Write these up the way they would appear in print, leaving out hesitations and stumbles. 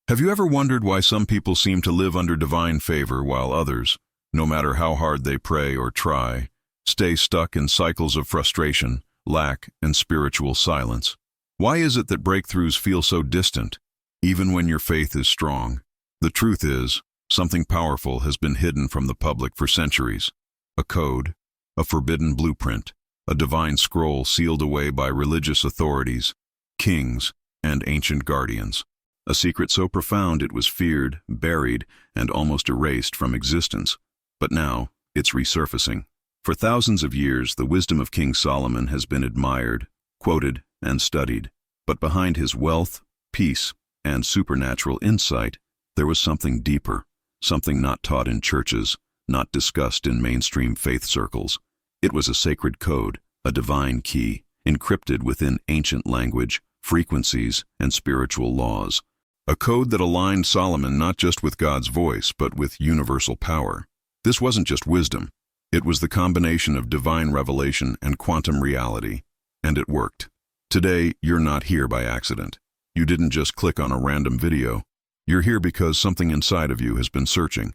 Have you ever wondered why some people seem to live under divine favor while others, no matter how hard they pray or try, stay stuck in cycles of frustration, lack, and spiritual silence? Why is it that breakthroughs feel so distant, even when your faith is strong? The truth is, something powerful has been hidden from the public for centuries. A code, a forbidden blueprint, a divine scroll sealed away by religious authorities, kings, and ancient guardians. A secret so profound it was feared, buried, and almost erased from existence. But now, it's resurfacing. For thousands of years, the wisdom of King Solomon has been admired, quoted, and studied. But behind his wealth, peace, and supernatural insight, there was something deeper, something not taught in churches, not discussed in mainstream faith circles. It was a sacred code, a divine key, encrypted within ancient language, frequencies, and spiritual laws. A code that aligned Solomon not just with God's voice, but with universal power. This wasn't just wisdom. It was the combination of divine revelation and quantum reality, and it worked. Today, you're not here by accident. You didn't just click on a random video. You're here because something inside of you has been searching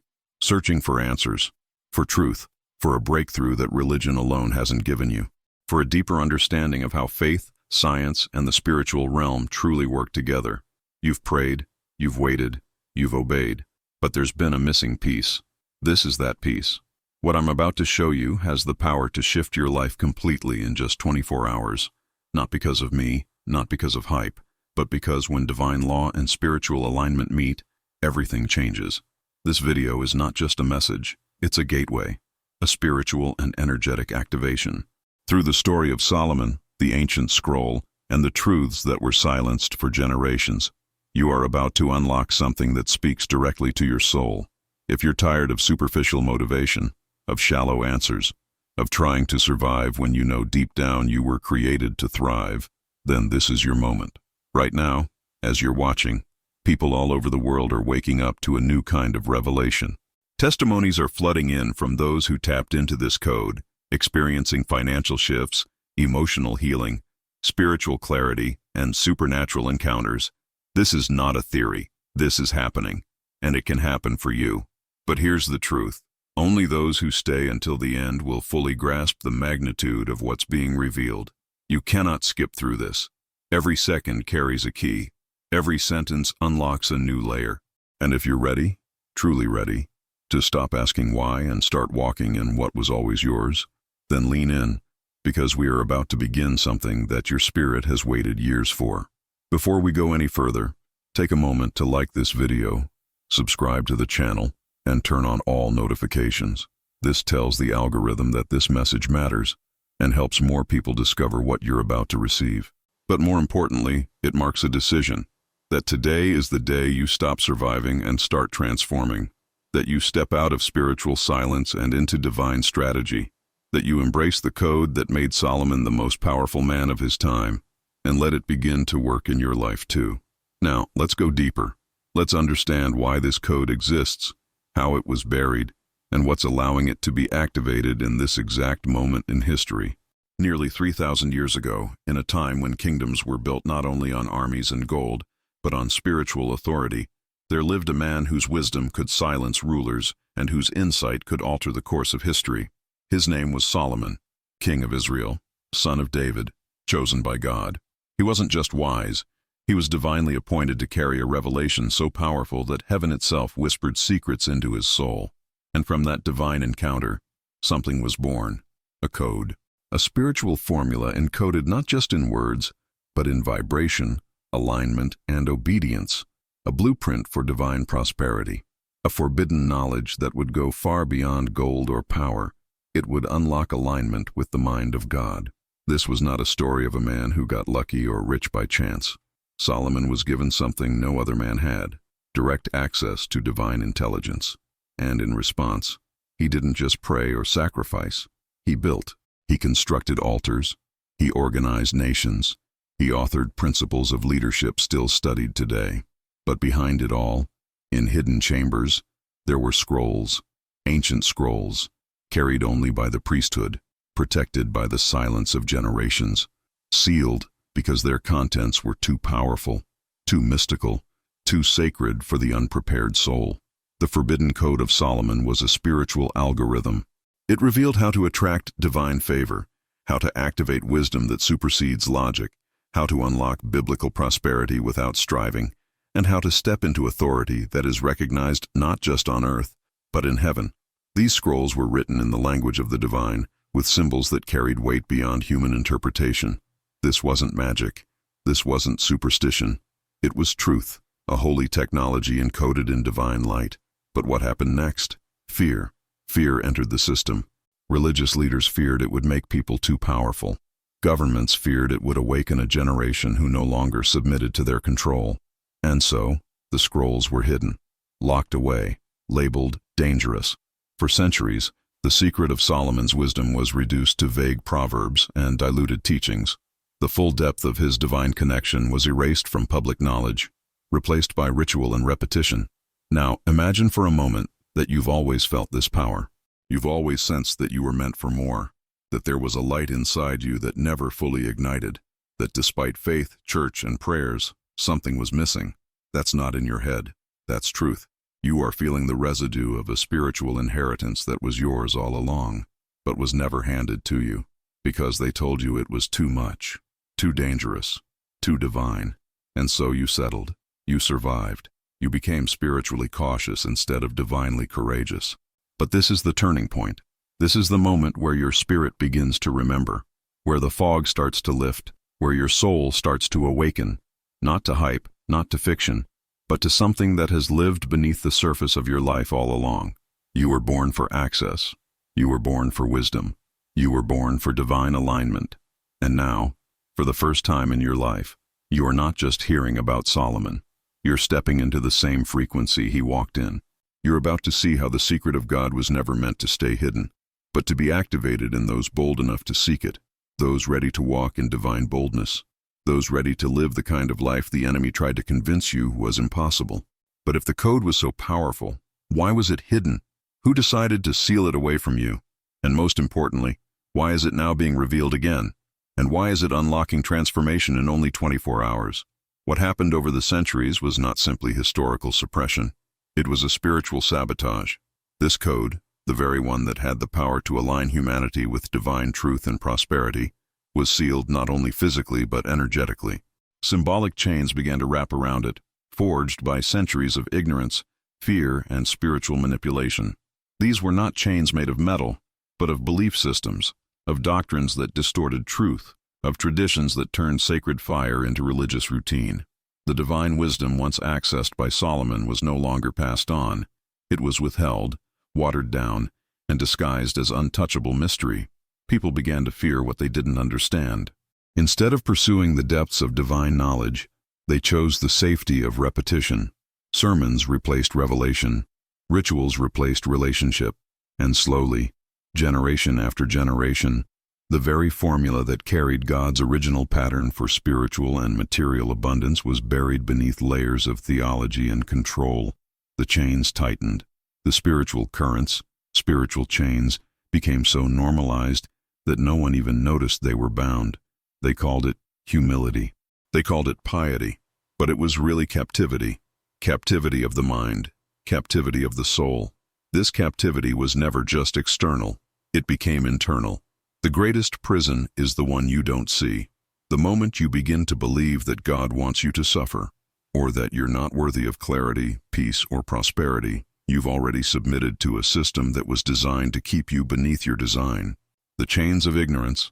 for answers, for truth, for a breakthrough that religion alone hasn't given you, for a deeper understanding of how faith, science, and the spiritual realm truly work together. You've prayed, you've waited, you've obeyed, but there's been a missing piece. This is that piece. What I'm about to show you has the power to shift your life completely in just 24 hours. Not because of me, not because of hype, but because when divine law and spiritual alignment meet, everything changes. This video is not just a message, it's a gateway, a spiritual and energetic activation. Through the story of Solomon, the ancient scroll, and the truths that were silenced for generations, you are about to unlock something that speaks directly to your soul. If you're tired of superficial motivation, of shallow answers, of trying to survive when you know deep down you were created to thrive, then this is your moment. Right now, as you're watching, people all over the world are waking up to a new kind of revelation. Testimonies are flooding in from those who tapped into this code, experiencing financial shifts, emotional healing, spiritual clarity, and supernatural encounters. This is not a theory. This is happening, and it can happen for you. But here's the truth. Only those who stay until the end will fully grasp the magnitude of what's being revealed. You cannot skip through this. Every second carries a key. Every sentence unlocks a new layer. And if you're ready, truly ready, to stop asking why and start walking in what was always yours, then lean in, because we are about to begin something that your spirit has waited years for. Before we go any further, take a moment to like this video, subscribe to the channel, and turn on all notifications. This tells the algorithm that this message matters and helps more people discover what you're about to receive. But more importantly, it marks a decision, that today is the day you stop surviving and start transforming, that you step out of spiritual silence and into divine strategy, that you embrace the code that made Solomon the most powerful man of his time, and let it begin to work in your life too. Now, let's go deeper. Let's understand why this code exists, how it was buried, and what's allowing it to be activated in this exact moment in history. Nearly 3,000 years ago, in a time when kingdoms were built not only on armies and gold, but on spiritual authority, there lived a man whose wisdom could silence rulers and whose insight could alter the course of history. His name was Solomon, king of Israel, son of David, chosen by God. He wasn't just wise, he was divinely appointed to carry a revelation so powerful that heaven itself whispered secrets into his soul. And from that divine encounter, something was born, a code, a spiritual formula encoded not just in words, but in vibration, alignment, and obedience, a blueprint for divine prosperity, a forbidden knowledge that would go far beyond gold or power. It would unlock alignment with the mind of God. This was not a story of a man who got lucky or rich by chance. Solomon was given something no other man had, direct access to divine intelligence. And in response, he didn't just pray or sacrifice. He built. He constructed altars. He organized nations. He authored principles of leadership still studied today. But behind it all, in hidden chambers, there were scrolls, ancient scrolls, carried only by the priesthood, protected by the silence of generations, sealed because their contents were too powerful, too mystical, too sacred for the unprepared soul. The Forbidden Code of Solomon was a spiritual algorithm. It revealed how to attract divine favor, how to activate wisdom that supersedes logic, how to unlock biblical prosperity without striving, and how to step into authority that is recognized not just on earth, but in heaven. These scrolls were written in the language of the divine, with symbols that carried weight beyond human interpretation. This wasn't magic. This wasn't superstition. It was truth, a holy technology encoded in divine light. But what happened next? Fear. Fear entered the system. Religious leaders feared it would make people too powerful. Governments feared it would awaken a generation who no longer submitted to their control. And so, the scrolls were hidden, locked away, labeled dangerous. For centuries, the secret of Solomon's wisdom was reduced to vague proverbs and diluted teachings. The full depth of his divine connection was erased from public knowledge, replaced by ritual and repetition. Now, imagine for a moment that you've always felt this power. You've always sensed that you were meant for more, that there was a light inside you that never fully ignited, that despite faith, church, and prayers, something was missing. That's not in your head. That's truth. You are feeling the residue of a spiritual inheritance that was yours all along, but was never handed to you, because they told you it was too much, too dangerous, too divine. And so you settled. You survived. You became spiritually cautious instead of divinely courageous. But this is the turning point. This is the moment where your spirit begins to remember, where the fog starts to lift, where your soul starts to awaken, not to hype, not to fiction, but to something that has lived beneath the surface of your life all along. You were born for access. You were born for wisdom. You were born for divine alignment. And now, for the first time in your life, you are not just hearing about Solomon. You're stepping into the same frequency he walked in. You're about to see how the secret of God was never meant to stay hidden, but to be activated in those bold enough to seek it, those ready to walk in divine boldness, those ready to live the kind of life the enemy tried to convince you was impossible. But if the code was so powerful, why was it hidden? Who decided to seal it away from you? And most importantly, why is it now being revealed again? And why is it unlocking transformation in only 24 hours? What happened over the centuries was not simply historical suppression. It was a spiritual sabotage. This code, the very one that had the power to align humanity with divine truth and prosperity, was sealed not only physically but energetically. Symbolic chains began to wrap around it, forged by centuries of ignorance, fear, and spiritual manipulation. These were not chains made of metal, but of belief systems, of doctrines that distorted truth, of traditions that turned sacred fire into religious routine. The divine wisdom once accessed by Solomon was no longer passed on. It was withheld, watered down, and disguised as untouchable mystery. People began to fear what they didn't understand. Instead of pursuing the depths of divine knowledge, they chose the safety of repetition. Sermons replaced revelation, rituals replaced relationship, and slowly, generation after generation, the very formula that carried God's original pattern for spiritual and material abundance was buried beneath layers of theology and control. The chains tightened. The spiritual currents, spiritual chains, became so normalized that no one even noticed they were bound. They called it humility. They called it piety. But it was really captivity. Captivity of the mind. Captivity of the soul. This captivity was never just external. It became internal. The greatest prison is the one you don't see. The moment you begin to believe that God wants you to suffer, or that you're not worthy of clarity, peace, or prosperity, you've already submitted to a system that was designed to keep you beneath your design. The chains of ignorance,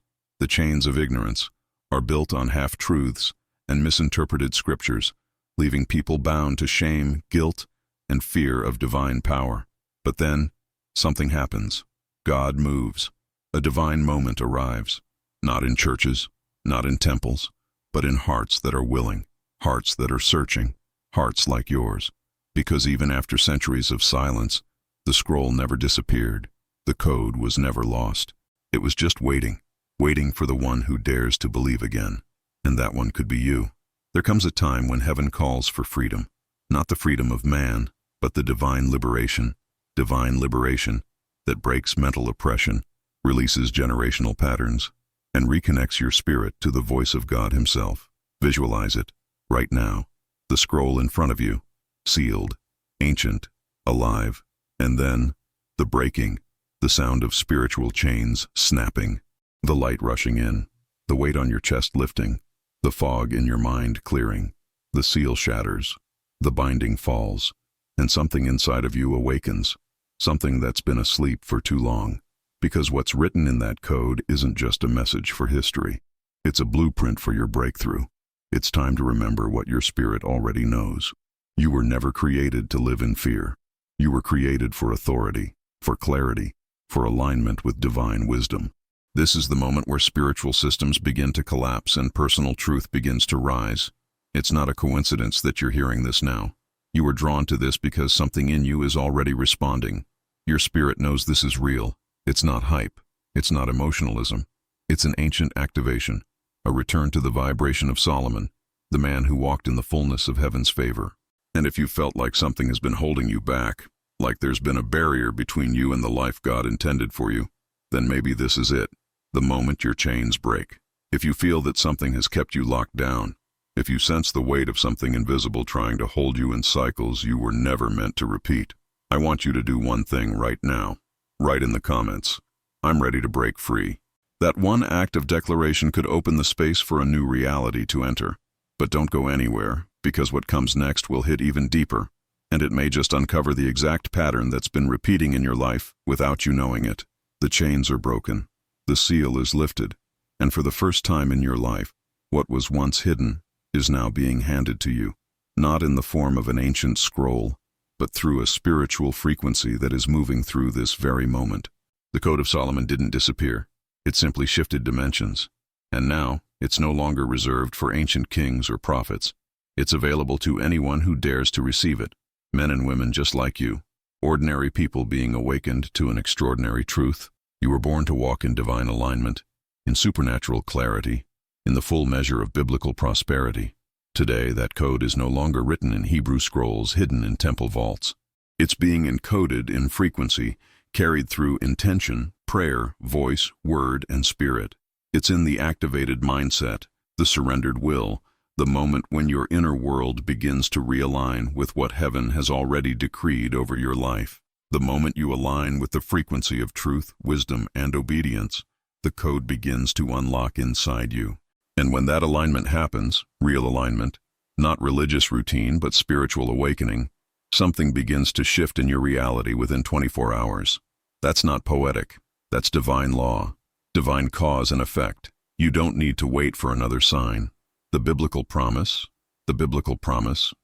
are built on half-truths and misinterpreted scriptures, leaving people bound to shame, guilt, and fear of divine power. But then, something happens. God moves. A divine moment arrives, not in churches, not in temples, but in hearts that are willing, hearts that are searching, hearts like yours. Because even after centuries of silence, the scroll never disappeared. The code was never lost. It was just waiting for the one who dares to believe again. And that one could be you. There comes a time when heaven calls for freedom, not the freedom of man, but the divine liberation that breaks mental oppression, releases generational patterns, and reconnects your spirit to the voice of God himself. Visualize it, right now. The scroll in front of you, sealed, ancient, alive, and then the breaking, the sound of spiritual chains snapping, the light rushing in, the weight on your chest lifting, the fog in your mind clearing, the seal shatters, the binding falls, and something inside of you awakens, something that's been asleep for too long. Because what's written in that code isn't just a message for history. It's a blueprint for your breakthrough. It's time to remember what your spirit already knows. You were never created to live in fear. You were created for authority, for clarity, for alignment with divine wisdom. This is the moment where spiritual systems begin to collapse and personal truth begins to rise. It's not a coincidence that you're hearing this now. You were drawn to this because something in you is already responding. Your spirit knows this is real. It's not hype. It's not emotionalism. It's an ancient activation, a return to the vibration of Solomon, the man who walked in the fullness of heaven's favor. And if you felt like something has been holding you back, like there's been a barrier between you and the life God intended for you, then maybe this is it, the moment your chains break. If you feel that something has kept you locked down, if you sense the weight of something invisible trying to hold you in cycles you were never meant to repeat, I want you to do one thing right now. Write in the comments, "I'm ready to break free." That one act of declaration could open the space for a new reality to enter. But don't go anywhere, because what comes next will hit even deeper, and it may just uncover the exact pattern that's been repeating in your life without you knowing it. The chains are broken, the seal is lifted, and for the first time in your life, what was once hidden is now being handed to you, not in the form of an ancient scroll, but through a spiritual frequency that is moving through this very moment. The Code of Solomon didn't disappear. It simply shifted dimensions. And now, it's no longer reserved for ancient kings or prophets. It's available to anyone who dares to receive it, men and women just like you, ordinary people being awakened to an extraordinary truth. You were born to walk in divine alignment, in supernatural clarity, in the full measure of biblical prosperity. Today, that code is no longer written in Hebrew scrolls hidden in temple vaults. It's being encoded in frequency, carried through intention, prayer, voice, word, and spirit. It's in the activated mindset, the surrendered will, the moment when your inner world begins to realign with what heaven has already decreed over your life. The moment you align with the frequency of truth, wisdom, and obedience, the code begins to unlock inside you. And when that alignment happens, real alignment, not religious routine but spiritual awakening, something begins to shift in your reality within 24 hours. That's not poetic. That's divine law, divine cause and effect. You don't need to wait for another sign. The biblical promise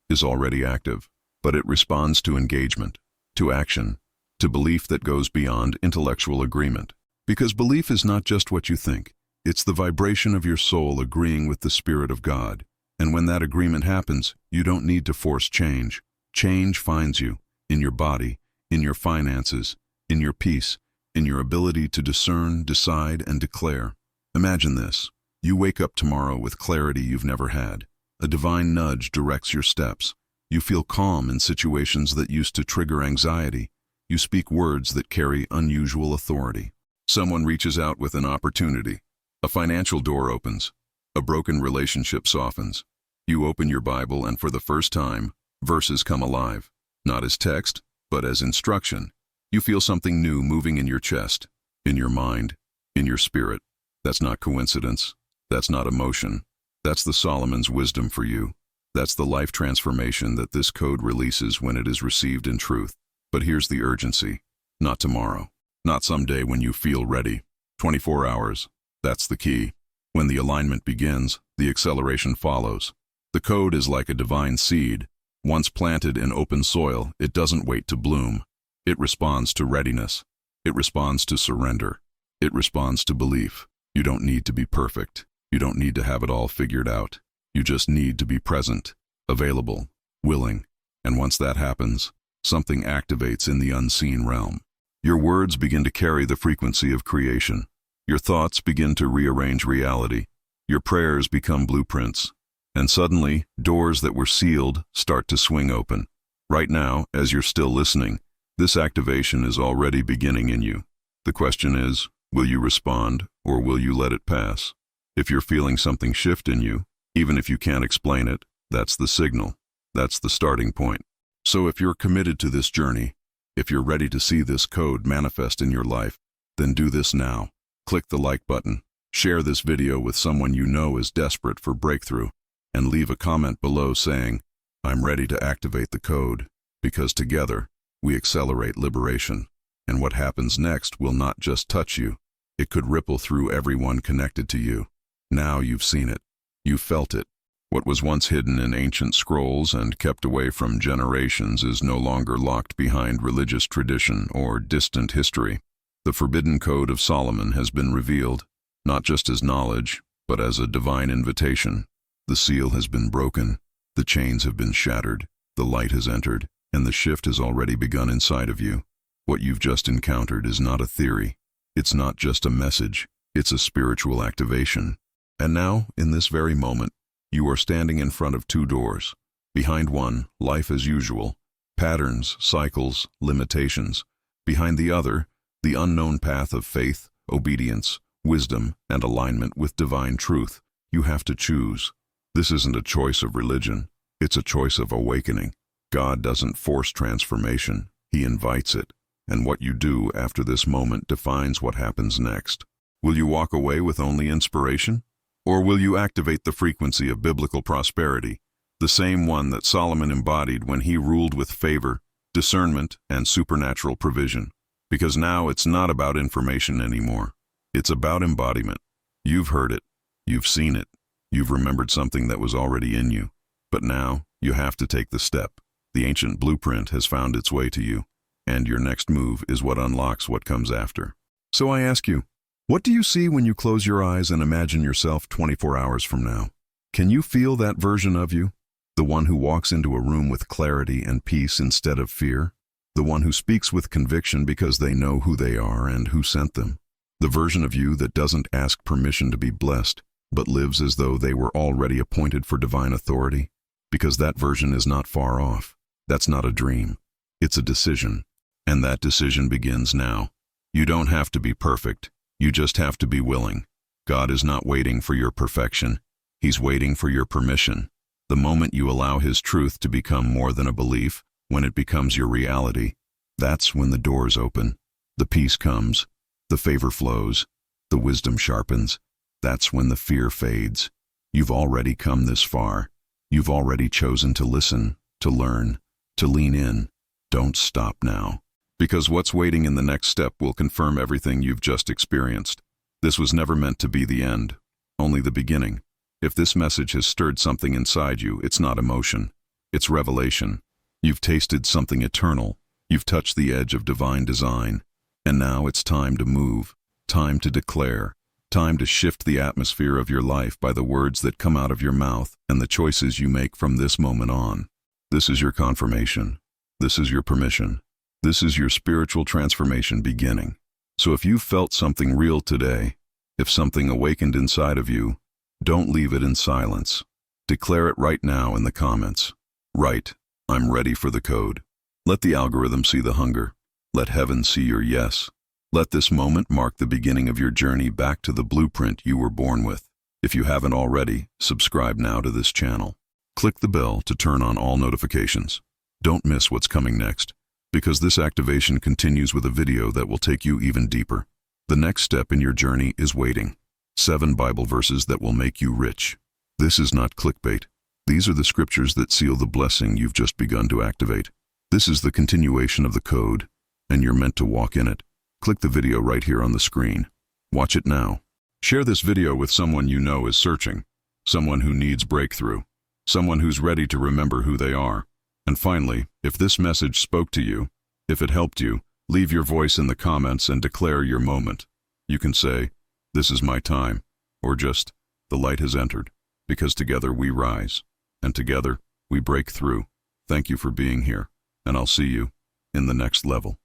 is already active, but it responds to engagement, to action, to belief that goes beyond intellectual agreement. Because belief is not just what you think. It's the vibration of your soul agreeing with the Spirit of God. And when that agreement happens, you don't need to force change. Change finds you, in your body, in your finances, in your peace, in your ability to discern, decide, and declare. Imagine this. You wake up tomorrow with clarity you've never had. A divine nudge directs your steps. You feel calm in situations that used to trigger anxiety. You speak words that carry unusual authority. Someone reaches out with an opportunity. A financial door opens. A broken relationship softens. You open your Bible and for the first time, verses come alive. Not as text, but as instruction. You feel something new moving in your chest, in your mind, in your spirit. That's not coincidence. That's not emotion. That's the Solomon's wisdom for you. That's the life transformation that this code releases when it is received in truth. But here's the urgency. Not tomorrow. Not someday when you feel ready. 24 hours. That's the key. When the alignment begins, the acceleration follows. The code is like a divine seed. Once planted in open soil, it doesn't wait to bloom. It responds to readiness. It responds to surrender. It responds to belief. You don't need to be perfect. You don't need to have it all figured out. You just need to be present, available, willing. And once that happens, something activates in the unseen realm. Your words begin to carry the frequency of creation. Your thoughts begin to rearrange reality. Your prayers become blueprints. And suddenly, doors that were sealed start to swing open. Right now, as you're still listening, this activation is already beginning in you. The question is, will you respond or will you let it pass? If you're feeling something shift in you, even if you can't explain it, that's the signal. That's the starting point. So if you're committed to this journey, if you're ready to see this code manifest in your life, then do this now. Click the like button, share this video with someone you know is desperate for breakthrough, and leave a comment below saying, "I'm ready to activate the code," because together, we accelerate liberation. And what happens next will not just touch you, it could ripple through everyone connected to you. Now you've seen it. You've felt it. What was once hidden in ancient scrolls and kept away from generations is no longer locked behind religious tradition or distant history. The forbidden code of Solomon has been revealed, not just as knowledge, but as a divine invitation. The seal has been broken, the chains have been shattered, the light has entered, and the shift has already begun inside of you. What you've just encountered is not a theory. It's not just a message. It's a spiritual activation. And now, in this very moment, you are standing in front of two doors. Behind one, life as usual, patterns, cycles, limitations. Behind the other, the unknown path of faith, obedience, wisdom, and alignment with divine truth. You have to choose. This isn't a choice of religion. It's a choice of awakening. God doesn't force transformation. He invites it. And what you do after this moment defines what happens next. Will you walk away with only inspiration? Or will you activate the frequency of biblical prosperity, the same one that Solomon embodied when he ruled with favor, discernment, and supernatural provision? Because now it's not about information anymore. It's about embodiment. You've heard it. You've seen it. You've remembered something that was already in you. But now, you have to take the step. The ancient blueprint has found its way to you, and your next move is what unlocks what comes after. So I ask you, what do you see when you close your eyes and imagine yourself 24 hours from now? Can you feel that version of you? The one who walks into a room with clarity and peace instead of fear? The one who speaks with conviction because they know who they are and who sent them? The version of you that doesn't ask permission to be blessed, but lives as though they were already appointed for divine authority? Because that version is not far off. That's not a dream. It's a decision. And that decision begins now. You don't have to be perfect. You just have to be willing. God is not waiting for your perfection. He's waiting for your permission. The moment you allow His truth to become more than a belief, when it becomes your reality, that's when the doors open. The peace comes, the favor flows, the wisdom sharpens. That's when the fear fades. You've already come this far. You've already chosen to listen, to learn, to lean in. Don't stop now. Because what's waiting in the next step will confirm everything you've just experienced. This was never meant to be the end, only the beginning. If this message has stirred something inside you, it's not emotion. It's revelation. You've tasted something eternal. You've touched the edge of divine design. And now it's time to move, time to declare, time to shift the atmosphere of your life by the words that come out of your mouth and the choices you make from this moment on. This is your confirmation. This is your permission. This is your spiritual transformation beginning. So if you felt something real today, if something awakened inside of you, don't leave it in silence. Declare it right now in the comments. Write, "I'm ready for the code." Let the algorithm see the hunger. Let heaven see your yes. Let this moment mark the beginning of your journey back to the blueprint you were born with. If you haven't already, subscribe now to this channel. Click the bell to turn on all notifications. Don't miss what's coming next, because this activation continues with a video that will take you even deeper. The next step in your journey is waiting. 7 Bible verses that will make you rich. This is not clickbait. These are the scriptures that seal the blessing you've just begun to activate. This is the continuation of the code, and you're meant to walk in it. Click the video right here on the screen. Watch it now. Share this video with someone you know is searching, someone who needs breakthrough, someone who's ready to remember who they are. And finally, if this message spoke to you, if it helped you, leave your voice in the comments and declare your moment. You can say, "This is my time," or just, "The light has entered," because together we rise, and together we break through. Thank you for being here, and I'll see you in the next level.